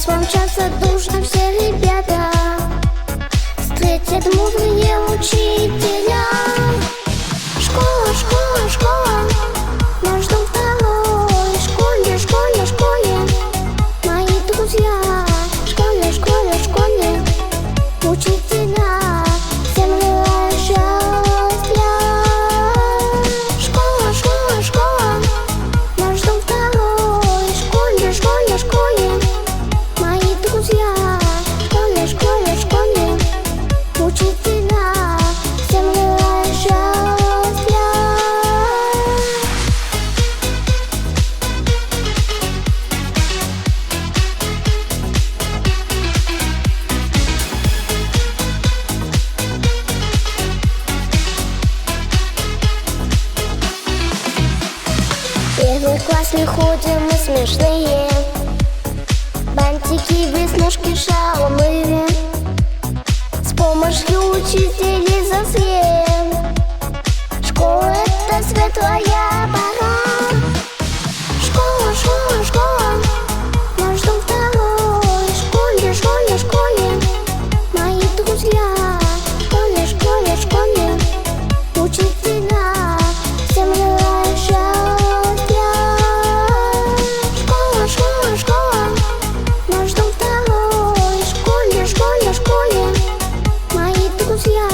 помчатся дружно все ребята, встретят мудрые учителя. Школа, школа, школа, нас ждут второй школе, школе, школе, мои друзья. Школе, школе, школе, учителя, всем желаю счастья. Школа, школа, школа, нас ждут второй школе, школе, школе, мои друзья. Школе, школе, школе, учителя, всем желаю счастья. Первый класс не ходим мы смешные, бантики, веснушки, шалмы, с помощью учителей засвем. Школа — это светлая пора. Школа, школа, школа, нас ждут второй школе, школе, школе, мои друзья. Школе, школе, школе, учителя, всем желаю счастья. Школа, школа, школа, нас ждут второй школе, школе, школе, мои друзья.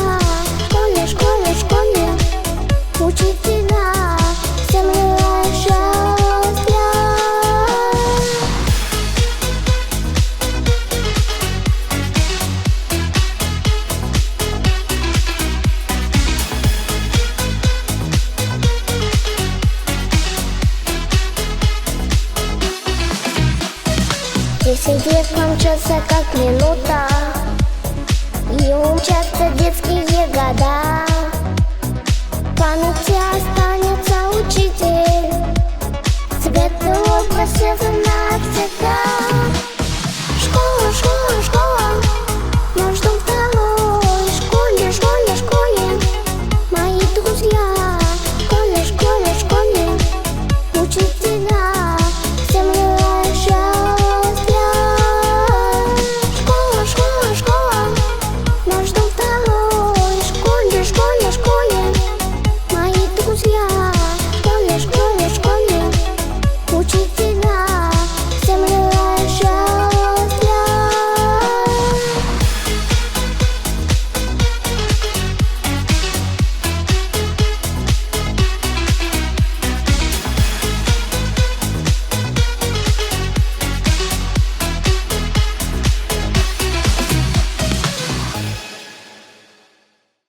Школе, школе, школе, учителя, всем желаю счастья. Десять лет помчатся как минута, и умчатся